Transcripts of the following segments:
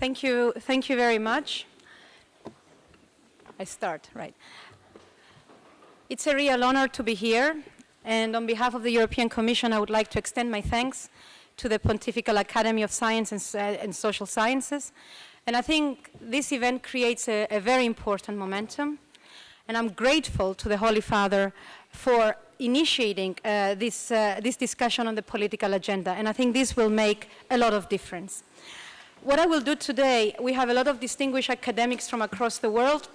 Thank you very much. I start, right. It's a real honor to be here, and on behalf of the European Commission, I would like to extend my thanks to the Pontifical Academy of Science and Social Sciences. And I think this event creates a very important momentum, and I'm grateful to the Holy Father for initiating this discussion on the political agenda, and I think this will make a lot of difference. What I will do today, we have a lot of distinguished academics from across the world.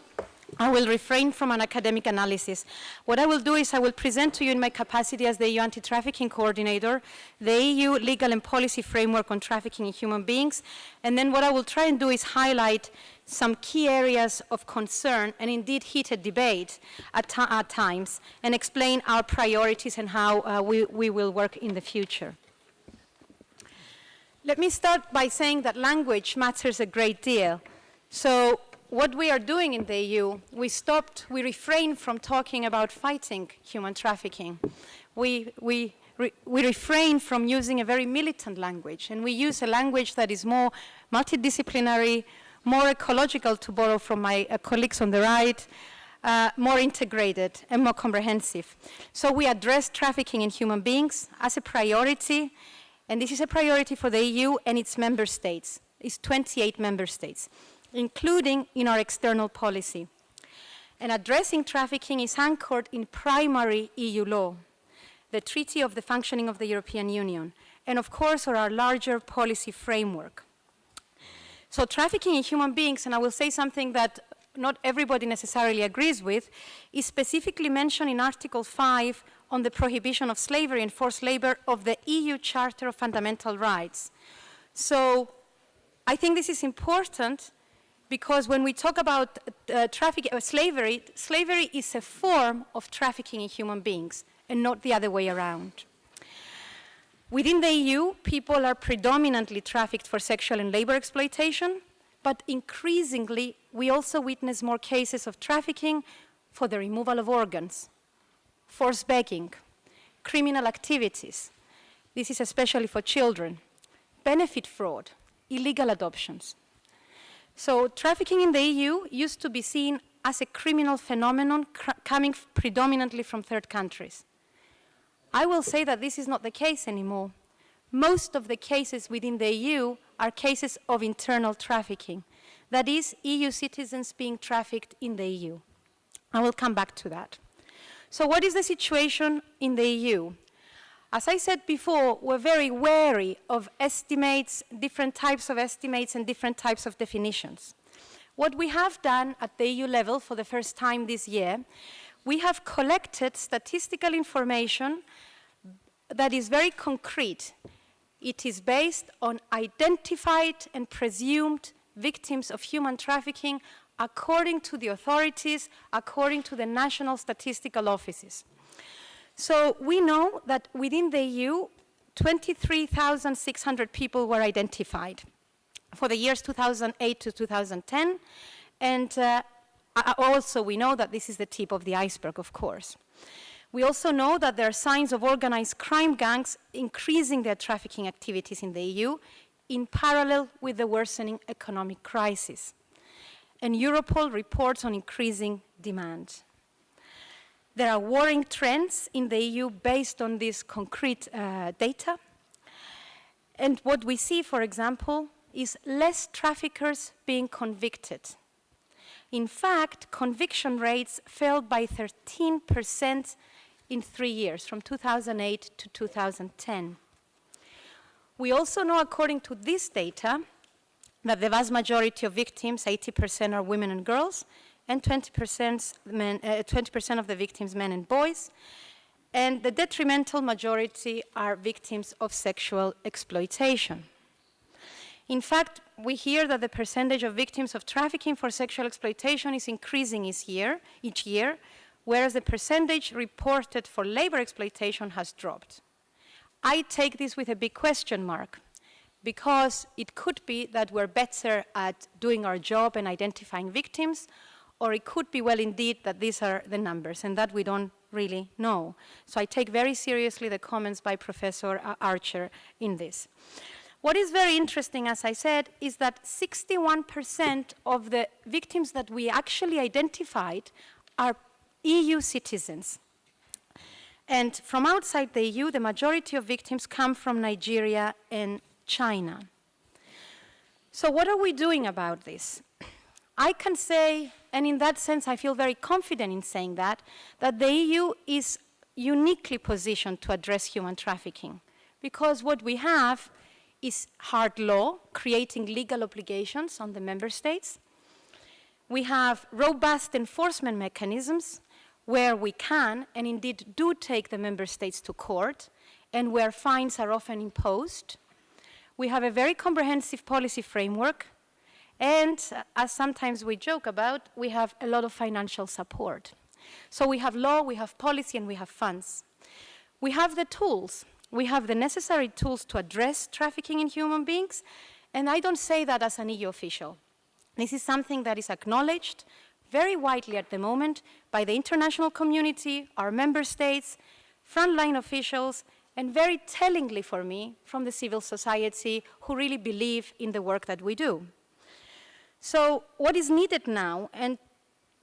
I will refrain from an academic analysis. What I will do is I will present to you in my capacity as the EU Anti-Trafficking Coordinator, the EU Legal and Policy Framework on Trafficking in Human Beings, and then what I will try and do is highlight some key areas of concern and indeed heated debate at times, and explain our priorities and how we will work in the future. Let me start by saying that language matters a great deal. So what we are doing in the EU, we refrain from talking about fighting human trafficking. We refrain from using a very militant language, and we use a language that is more multidisciplinary, more ecological, to borrow from my colleagues on the right, more integrated and more comprehensive. So we address trafficking in human beings as a priority, and this is a priority for the EU and its member states. It's 28 member states, including in our external policy. And addressing trafficking is anchored in primary EU law, the Treaty of the Functioning of the European Union, and of course our larger policy framework. So trafficking in human beings, and I will say something that not everybody necessarily agrees with, is specifically mentioned in Article 5 on the prohibition of slavery and forced labor of the EU Charter of Fundamental Rights. So I think this is important because when we talk about slavery, slavery is a form of trafficking in human beings and not the other way around. Within the EU, people are predominantly trafficked for sexual and labor exploitation, but increasingly, we also witness more cases of trafficking for the removal of organs, forced begging, criminal activities. This is especially for children, benefit fraud, illegal adoptions. So trafficking in the EU used to be seen as a criminal phenomenon coming predominantly from third countries. I will say that this is not the case anymore. Most of the cases within the EU are cases of internal trafficking. That is, EU citizens being trafficked in the EU. I will come back to that. So what is the situation in the EU? As I said before, we're very wary of estimates, different types of estimates and different types of definitions. What we have done at the EU level for the first time this year, we have collected statistical information that is very concrete. It is based on identified and presumed victims of human trafficking according to the authorities, according to the national statistical offices. So we know that within the EU, 23,600 people were identified for the years 2008 to 2010, and also we know that this is the tip of the iceberg, of course. We also know that there are signs of organized crime gangs increasing their trafficking activities in the EU in parallel with the worsening economic crisis. And Europol reports on increasing demand. There are worrying trends in the EU based on this concrete data. And what we see, for example, is less traffickers being convicted. In fact, conviction rates fell by 13% in 3 years, from 2008 to 2010. We also know, according to this data, that the vast majority of victims, 80%, are women and girls, and 20% of the victims, men and boys, and the detrimental majority are victims of sexual exploitation. In fact, we hear that the percentage of victims of trafficking for sexual exploitation is increasing each year, whereas the percentage reported for labor exploitation has dropped. I take this with a big question mark, because it could be that we're better at doing our job and identifying victims, or it could be, well, indeed, that these are the numbers, and that we don't really know. So I take very seriously the comments by Professor Archer in this. What is very interesting, as I said, is that 61% of the victims that we actually identified are EU citizens. And from outside the EU, the majority of victims come from Nigeria and China. So what are we doing about this? I can say, and in that sense I feel very confident in saying that the EU is uniquely positioned to address human trafficking, because what we have is hard law, creating legal obligations on the member states. We have robust enforcement mechanisms where we can, and indeed do, take the member states to court, and where fines are often imposed. We have a very comprehensive policy framework, and as sometimes we joke about, we have a lot of financial support. So we have law, we have policy, and we have funds. We have the tools. We have the necessary tools to address trafficking in human beings, and I don't say that as an EU official. This is something that is acknowledged very widely at the moment by the international community, our member states, frontline officials, and very tellingly for me, from the civil society who really believe in the work that we do. So what is needed now, and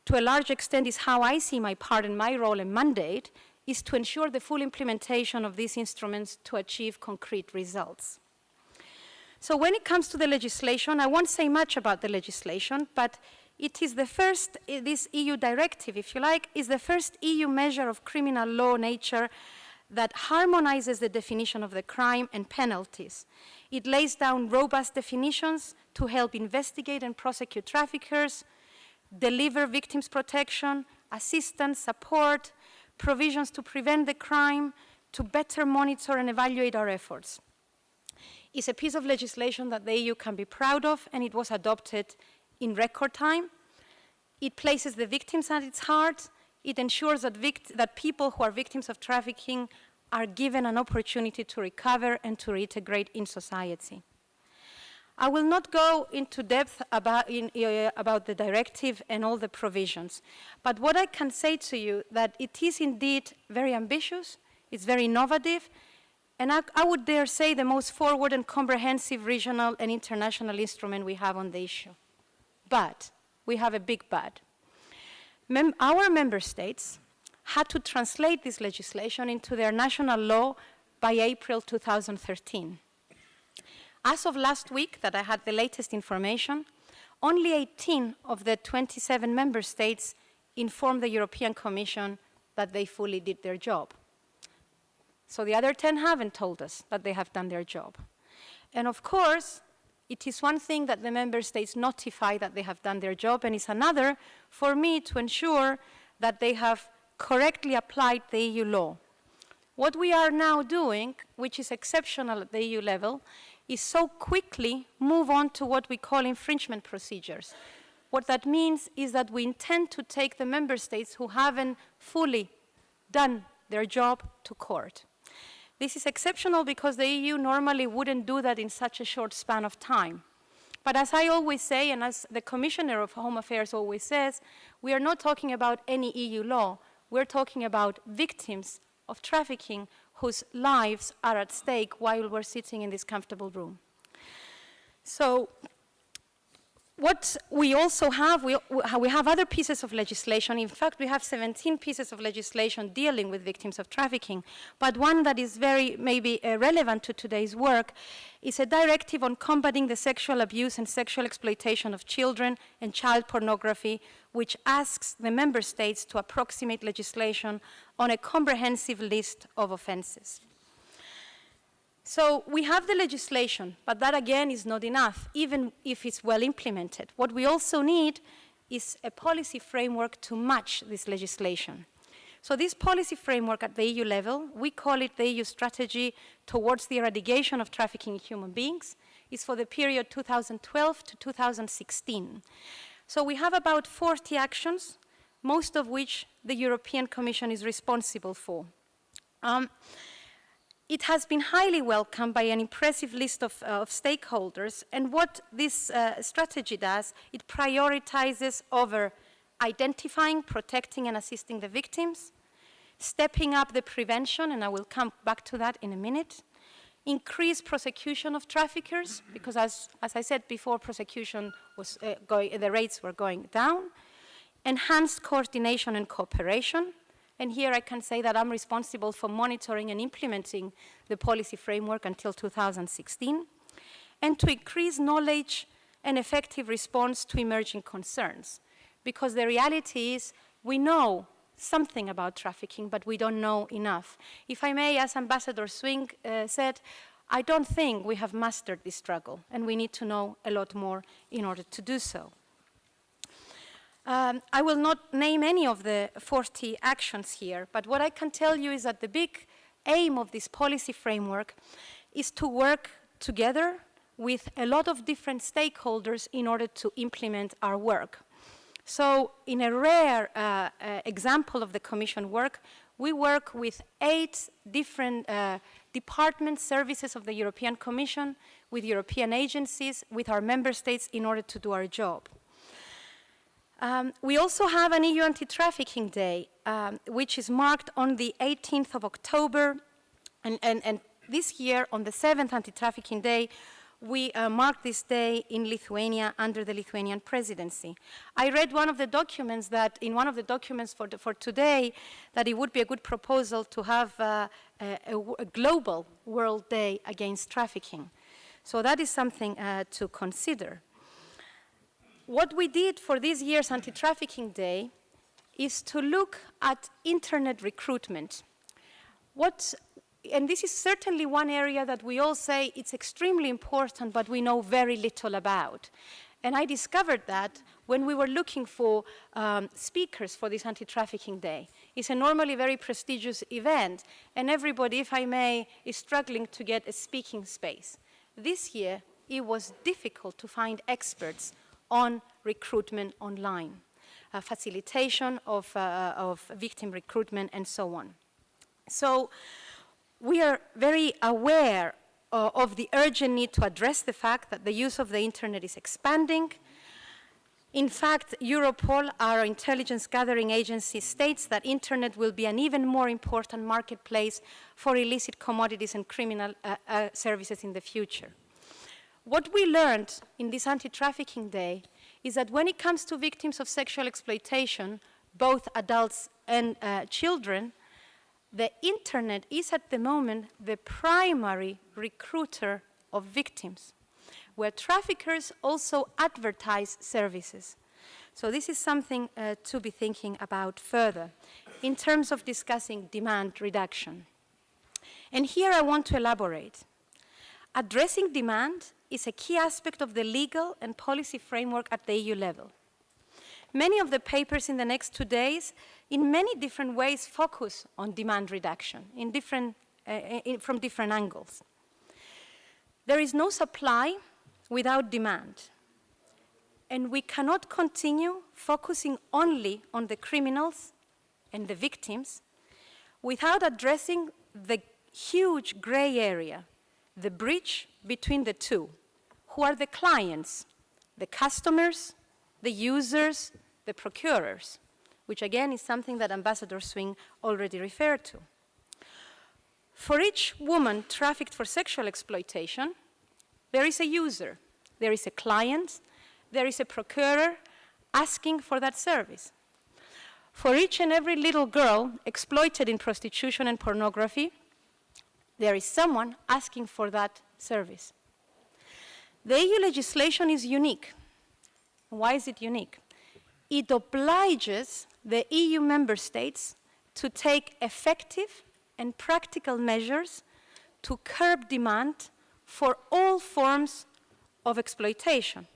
to a large extent is how I see my part and my role and mandate, is to ensure the full implementation of these instruments to achieve concrete results. So when it comes to the legislation, I won't say much about the legislation, but it is the first, this EU directive, if you like, is the first EU measure of criminal law nature that harmonizes the definition of the crime and penalties. It lays down robust definitions to help investigate and prosecute traffickers, deliver victims protection, assistance, support, provisions to prevent the crime, to better monitor and evaluate our efforts. It's a piece of legislation that the EU can be proud of, and it was adopted in record time. It places the victims at its heart. It ensures that people who are victims of trafficking are given an opportunity to recover and to reintegrate in society. I will not go into depth about the directive and all the provisions, but what I can say to you that it is indeed very ambitious, it's very innovative, and I would dare say the most forward and comprehensive regional and international instrument we have on the issue. But we have a big but. Our member states had to translate this legislation into their national law by April 2013. As of last week, that I had the latest information, only 18 of the 27 member states informed the European Commission that they fully did their job. So the other 10 haven't told us that they have done their job. And of course, it is one thing that the member states notify that they have done their job, and it's another for me to ensure that they have correctly applied the EU law. What we are now doing, which is exceptional at the EU level, is so quickly move on to what we call infringement procedures. What that means is that we intend to take the member states who haven't fully done their job to court. This is exceptional because the EU normally wouldn't do that in such a short span of time. But as I always say, and as the Commissioner of Home Affairs always says, we are not talking about any EU law. We're talking about victims of trafficking whose lives are at stake while we're sitting in this comfortable room. So what we also have, we have other pieces of legislation. In fact, we have 17 pieces of legislation dealing with victims of trafficking. But one that is very maybe relevant to today's work is a directive on combating the sexual abuse and sexual exploitation of children and child pornography, which asks the member states to approximate legislation on a comprehensive list of offenses. So we have the legislation, but that again is not enough, even if it's well implemented. What we also need is a policy framework to match this legislation. So this policy framework at the EU level, we call it the EU Strategy Towards the Eradication of Trafficking in Human Beings, is for the period 2012 to 2016. So we have about 40 actions, most of which the European Commission is responsible for. It has been highly welcomed by an impressive list of stakeholders, and what this strategy does, it prioritizes over identifying, protecting, and assisting the victims, stepping up the prevention, and I will come back to that in a minute, increased prosecution of traffickers, because as I said before, prosecution was the rates were going down, enhanced coordination and cooperation, and here I can say that I'm responsible for monitoring and implementing the policy framework until 2016, and to increase knowledge and effective response to emerging concerns. Because the reality is we know something about trafficking, but we don't know enough. If I may, as Ambassador Swing said, I don't think we have mastered this struggle, and we need to know a lot more in order to do so. I will not name any of the 40 actions here, but what I can tell you is that the big aim of this policy framework is to work together with a lot of different stakeholders in order to implement our work. So in a rare example of the Commission work, we work with 8 different department services of the European Commission, with European agencies, with our member states in order to do our job. We also have an EU Anti-Trafficking Day, which is marked on the 18th of October, and this year, on the 7th Anti-Trafficking Day, we marked this day in Lithuania under the Lithuanian presidency. I read one of the documents that, in one of the documents for today, that it would be a good proposal to have a global World Day against trafficking. So that is something to consider. What we did for this year's Anti-Trafficking Day is to look at internet recruitment. And this is certainly one area that we all say it's extremely important, but we know very little about. And I discovered that when we were looking for speakers for this Anti-Trafficking Day. It's a normally very prestigious event, and everybody, if I may, is struggling to get a speaking space. This year, it was difficult to find experts on recruitment online, facilitation of victim recruitment, and so on. So we are very aware of the urgent need to address the fact that the use of the internet is expanding. In fact, Europol, our intelligence gathering agency, states that internet will be an even more important marketplace for illicit commodities and criminal services in the future. What we learned in this Anti-Trafficking Day is that when it comes to victims of sexual exploitation, both adults and children, the internet is at the moment the primary recruiter of victims, where traffickers also advertise services. So this is something to be thinking about further in terms of discussing demand reduction. And here I want to elaborate. Addressing demand is a key aspect of the legal and policy framework at the EU level. Many of the papers in the next 2 days, in many different ways, focus on demand reduction from different angles. There is no supply without demand, and we cannot continue focusing only on the criminals and the victims without addressing the huge gray area, the bridge between the two. Who are the clients? The customers, the users, the procurers, which again is something that Ambassador Swing already referred to. For each woman trafficked for sexual exploitation, there is a user, there is a client, there is a procurer asking for that service. For each and every little girl exploited in prostitution and pornography, there is someone asking for that service. The EU legislation is unique. Why is it unique? It obliges the EU member states to take effective and practical measures to curb demand for all forms of exploitation.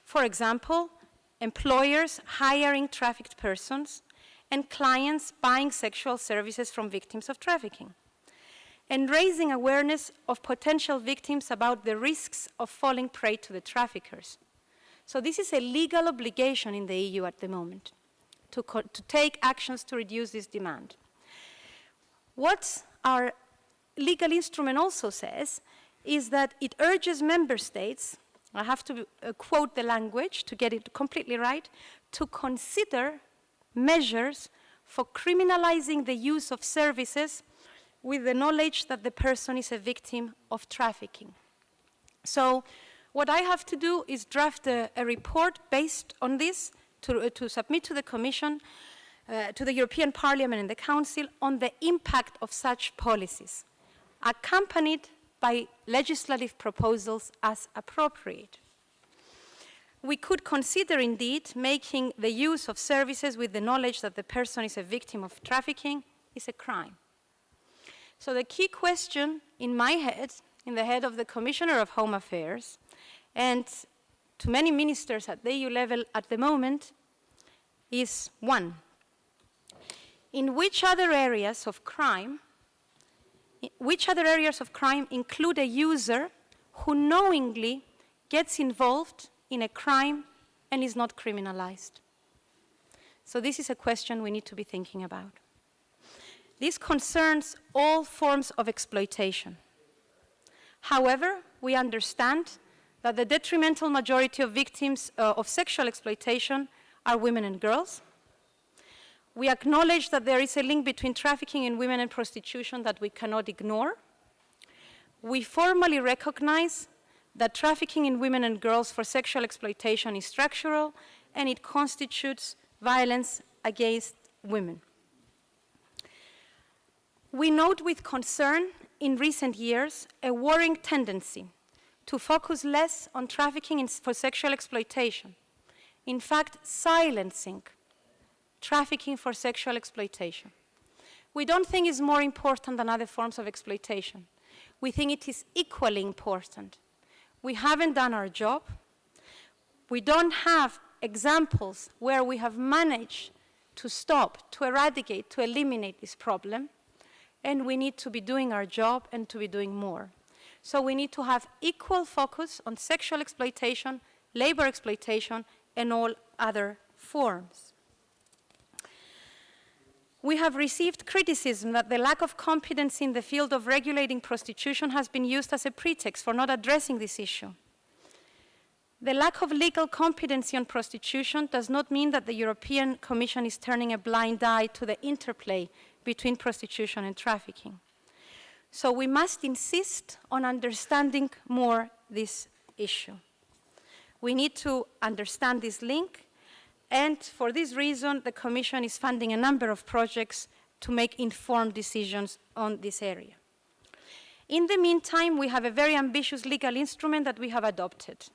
For example, employers hiring trafficked persons and clients buying sexual services from victims of trafficking, and raising awareness of potential victims about the risks of falling prey to the traffickers. So this is a legal obligation in the EU at the moment, to take actions to reduce this demand. What our legal instrument also says is that it urges member states, I have to quote the language to get it completely right, to consider measures for criminalizing the use of services with the knowledge that the person is a victim of trafficking. So what I have to do is draft a report based on this to submit to the Commission, to the European Parliament and the Council on the impact of such policies, accompanied by legislative proposals as appropriate. We could consider, indeed, making the use of services with the knowledge that the person is a victim of trafficking is a crime. So the key question in my head, in the head of the Commissioner of Home Affairs, and to many ministers at the EU level at the moment, is one: in which other areas of crime include a user who knowingly gets involved in a crime and is not criminalized? So this is a question we need to be thinking about. This concerns all forms of exploitation. However, we understand that the detrimental majority of victims of sexual exploitation are women and girls. We acknowledge that there is a link between trafficking in women and prostitution that we cannot ignore. We formally recognize that trafficking in women and girls for sexual exploitation is structural and it constitutes violence against women. We note with concern in recent years a worrying tendency to focus less on trafficking for sexual exploitation, in fact, silencing trafficking for sexual exploitation. We don't think it's more important than other forms of exploitation. We think it is equally important. We haven't done our job. We don't have examples where we have managed to stop, to eradicate, to eliminate this problem, and we need to be doing our job and to be doing more. So we need to have equal focus on sexual exploitation, labor exploitation, and all other forms. We have received criticism that the lack of competence in the field of regulating prostitution has been used as a pretext for not addressing this issue. The lack of legal competency on prostitution does not mean that the European Commission is turning a blind eye to the interplay between prostitution and trafficking. So we must insist on understanding more this issue. We need to understand this link, and for this reason, the Commission is funding a number of projects to make informed decisions on this area. In the meantime, we have a very ambitious legal instrument that we have adopted.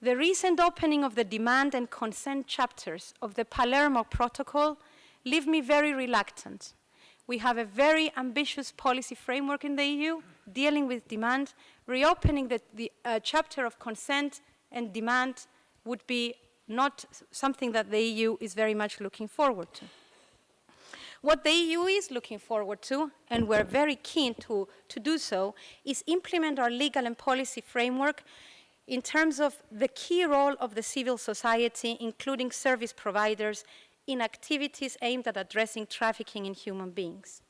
The recent opening of the demand and consent chapters of the Palermo Protocol leave me very reluctant. We have a very ambitious policy framework in the EU dealing with demand. Reopening the chapter of consent and demand would be not something that the EU is very much looking forward to. What the EU is looking forward to, and we're very keen to do so, is implement our legal and policy framework in terms of the key role of the civil society, including service providers, in activities aimed at addressing trafficking in human beings.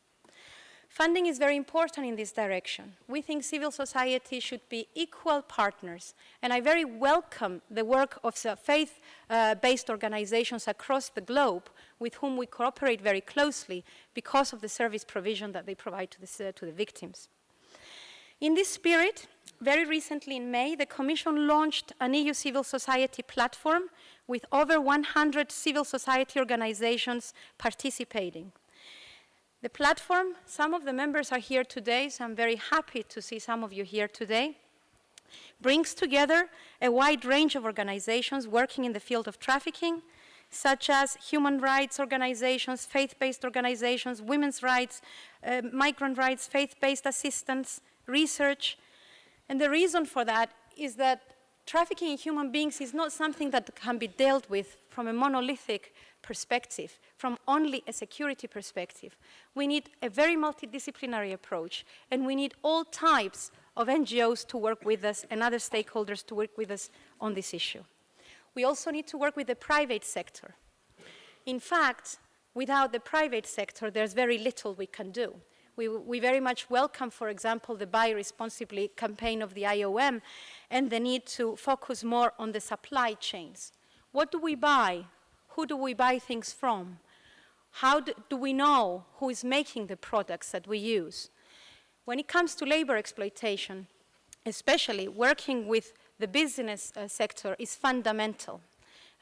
Funding is very important in this direction. We think civil society should be equal partners, and I very welcome the work of faith-based organizations across the globe with whom we cooperate very closely because of the service provision that they provide to the victims. In this spirit, very recently in May, the Commission launched an EU civil society platform with over 100 civil society organizations participating. The platform, some of the members are here today, so I'm very happy to see some of you here today, brings together a wide range of organizations working in the field of trafficking, such as human rights organizations, faith-based organizations, women's rights, migrant rights, faith-based assistance, research. And the reason for that is that trafficking in human beings is not something that can be dealt with from a monolithic perspective, from only a security perspective. We need a very multidisciplinary approach, and we need all types of NGOs to work with us and other stakeholders to work with us on this issue. We also need to work with the private sector. In fact, without the private sector, there's very little we can do. We very much welcome, for example, the Buy Responsibly campaign of the IOM and the need to focus more on the supply chains. What do we buy? Who do we buy things from? How do we know who is making the products that we use? When it comes to labor exploitation, especially working with the business sector is fundamental.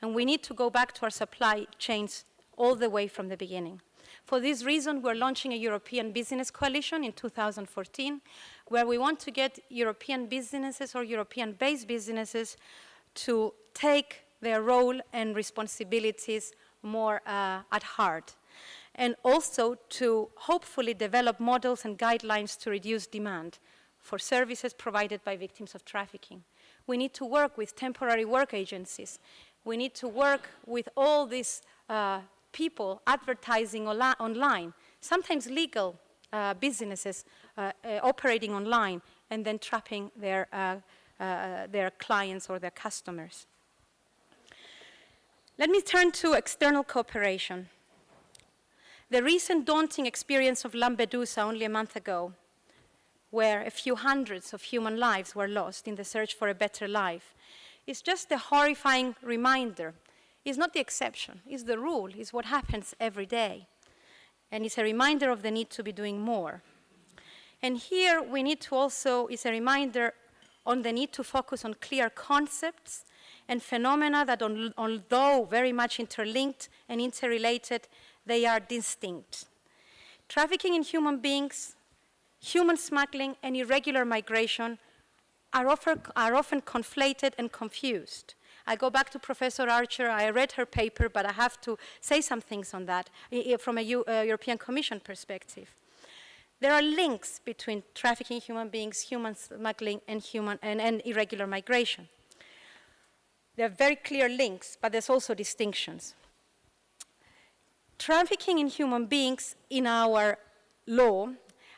And we need to go back to our supply chains all the way from the beginning. For this reason, we're launching a European Business Coalition in 2014, where we want to get European businesses or European-based businesses to take their role and responsibilities more at heart, and also to hopefully develop models and guidelines to reduce demand for services provided by victims of trafficking. We need to work with temporary work agencies. We need to work with all these people advertising online, sometimes legal businesses operating online and then trapping their clients or their customers. Let me turn to external cooperation. The recent daunting experience of Lampedusa only a month ago, where a few hundreds of human lives were lost in the search for a better life, is just a horrifying reminder. It's not the exception, it's the rule, it's what happens every day. And it's a reminder of the need to be doing more. And here we need to also, it's a reminder on the need to focus on clear concepts and phenomena that although very much interlinked and interrelated, they are distinct. Trafficking in human beings, human smuggling, and irregular migration are often conflated and confused. I go back to Professor Archer. I read her paper, but I have to say some things on that from a European Commission perspective. There are links between trafficking human beings, human smuggling, and irregular migration. There are very clear links, but there's also distinctions. Trafficking in human beings in our law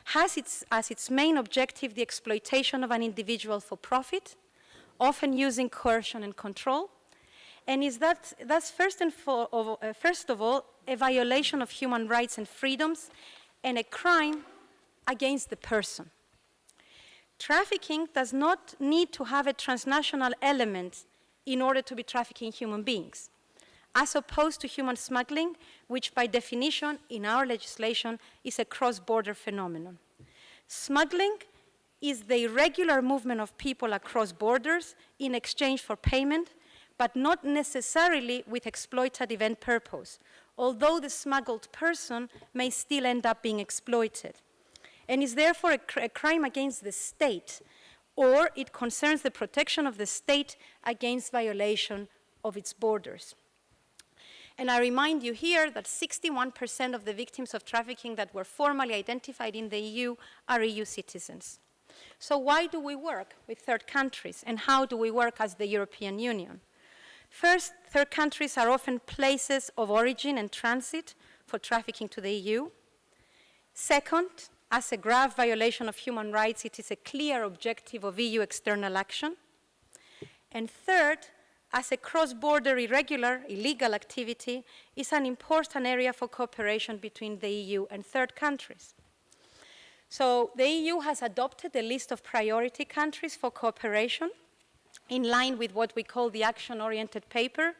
has as its main objective the exploitation of an individual for profit, often using coercion and control, and is thus first of all a violation of human rights and freedoms and a crime against the person. Trafficking does not need to have a transnational element in order to be trafficking human beings, as opposed to human smuggling, which by definition in our legislation is a cross-border phenomenon. Smuggling is the irregular movement of people across borders in exchange for payment, but not necessarily with exploitative end purpose, although the smuggled person may still end up being exploited, and is therefore a crime against the state, or it concerns the protection of the state against violation of its borders. And I remind you here that 61% of the victims of trafficking that were formally identified in the EU are EU citizens. So why do we work with third countries, and how do we work as the European Union? First, third countries are often places of origin and transit for trafficking to the EU. Second, as a grave violation of human rights, it is a clear objective of EU external action. And third, as a cross-border illegal activity, is an important area for cooperation between the EU and third countries. So the EU has adopted a list of priority countries for cooperation in line with what we call the action-oriented paper,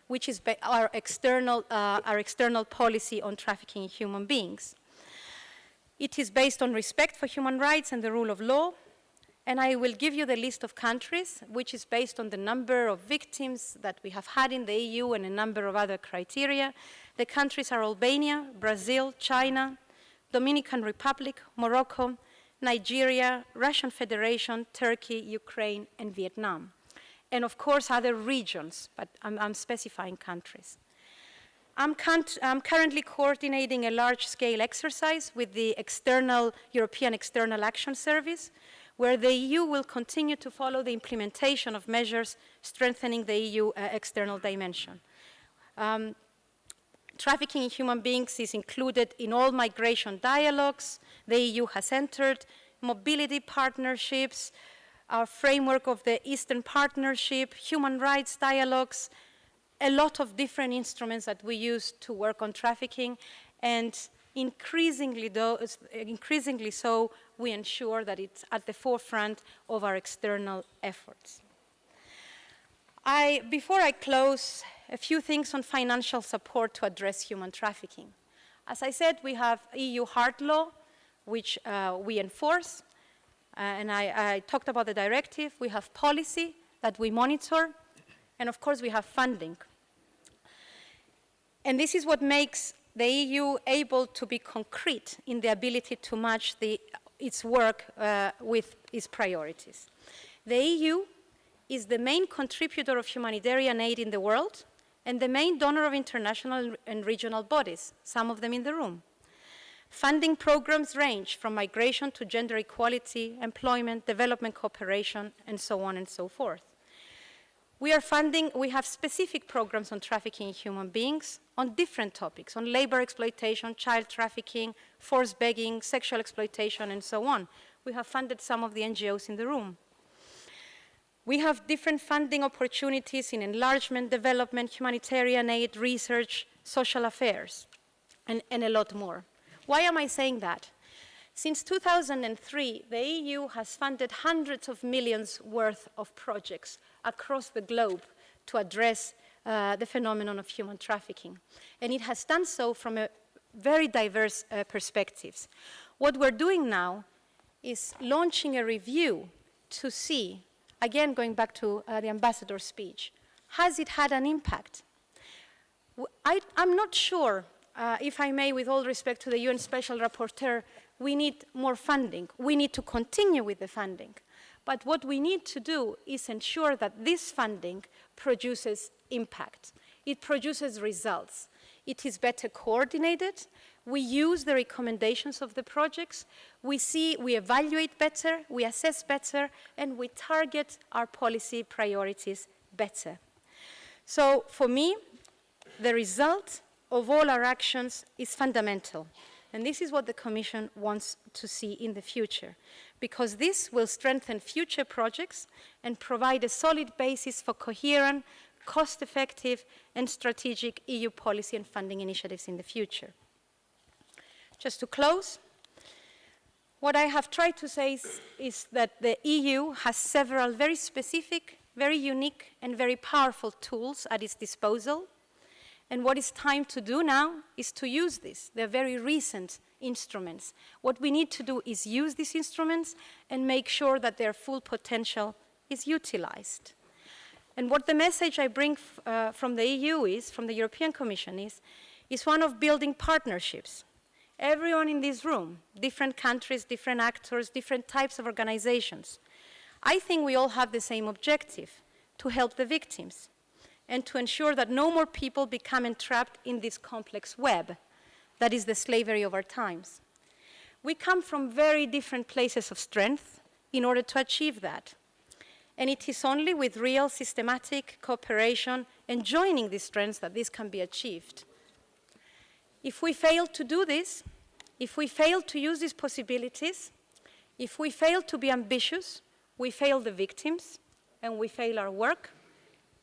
which is our external policy on trafficking in human beings. It is based on respect for human rights and the rule of law, and I will give you the list of countries, which is based on the number of victims that we have had in the EU and a number of other criteria. The countries are Albania, Brazil, China, Dominican Republic, Morocco, Nigeria, Russian Federation, Turkey, Ukraine, and Vietnam. And of course, other regions, but I'm specifying countries. I'm currently coordinating a large-scale exercise with the European External Action Service, where the EU will continue to follow the implementation of measures strengthening the EU external dimension. Trafficking in human beings is included in all migration dialogues the EU has entered, mobility partnerships, our framework of the Eastern Partnership, human rights dialogues, a lot of different instruments that we use to work on trafficking, and increasingly so, we ensure that it's at the forefront of our external efforts. Before I close, a few things on financial support to address human trafficking. As I said, we have EU hard law, which we enforce. And I talked about the directive. We have policy that we monitor. And of course, we have funding. And this is what makes the EU able to be concrete in the ability to match its work with its priorities. The EU is the main contributor of humanitarian aid in the world and the main donor of international and regional bodies, some of them in the room. Funding programs range from migration to gender equality, employment, development cooperation, and so on and so forth. We have specific programs on trafficking in human beings on different topics, on labor exploitation, child trafficking, forced begging, sexual exploitation, and so on. We have funded some of the NGOs in the room. We have different funding opportunities in enlargement, development, humanitarian aid, research, social affairs, and a lot more. Why am I saying that? Since 2003, the EU has funded hundreds of millions worth of projects across the globe to address the phenomenon of human trafficking. And it has done so from a very diverse perspectives. What we're doing now is launching a review to see, again going back to the ambassador's speech, has it had an impact? I'm not sure, if I may, with all respect to the UN Special Rapporteur, we need more funding. We need to continue with the funding. But what we need to do is ensure that this funding produces impact. It produces results. It is better coordinated. We use the recommendations of the projects. We evaluate better, we assess better, and we target our policy priorities better. So for me, the result of all our actions is fundamental. And this is what the Commission wants to see in the future, because this will strengthen future projects and provide a solid basis for coherent, cost-effective, and strategic EU policy and funding initiatives in the future. Just to close, what I have tried to say is that the EU has several very specific, very unique, and very powerful tools at its disposal. And what is time to do now is to use this. They're very recent instruments. What we need to do is use these instruments and make sure that their full potential is utilized. And what the message I bring from the EU is, from the European Commission is one of building partnerships. Everyone in this room, different countries, different actors, different types of organizations. I think we all have the same objective, to help the victims and to ensure that no more people become entrapped in this complex web that is the slavery of our times. We come from very different places of strength in order to achieve that. And it is only with real systematic cooperation and joining these strengths that this can be achieved. If we fail to do this, if we fail to use these possibilities, if we fail to be ambitious, we fail the victims, and we fail our work,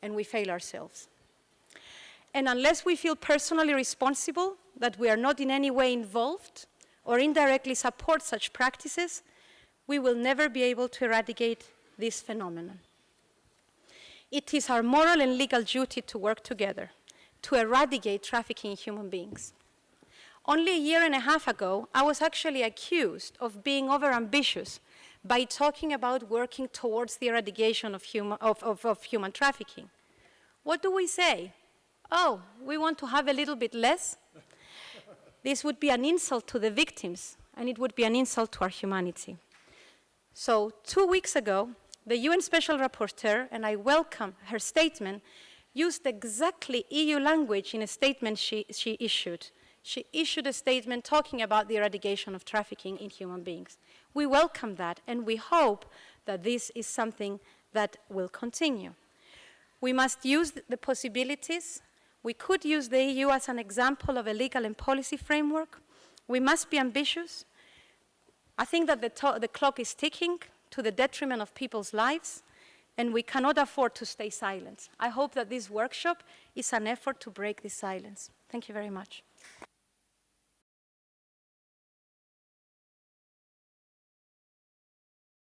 and we fail ourselves. And unless we feel personally responsible, that we are not in any way involved or indirectly support such practices, we will never be able to eradicate this phenomenon. It is our moral and legal duty to work together to eradicate trafficking in human beings. Only a year and a half ago, I was actually accused of being overambitious by talking about working towards the eradication of human trafficking. What do we say? Oh, we want to have a little bit less? This would be an insult to the victims, and it would be an insult to our humanity. So 2 weeks ago, the UN Special Rapporteur, and I welcome her statement, used exactly EU language in a statement she issued. She issued a statement talking about the eradication of trafficking in human beings. We welcome that, and we hope that this is something that will continue. We must use the possibilities. We could use the EU as an example of a legal and policy framework. We must be ambitious. I think that the clock is ticking to the detriment of people's lives, and we cannot afford to stay silent. I hope that this workshop is an effort to break this silence. Thank you very much.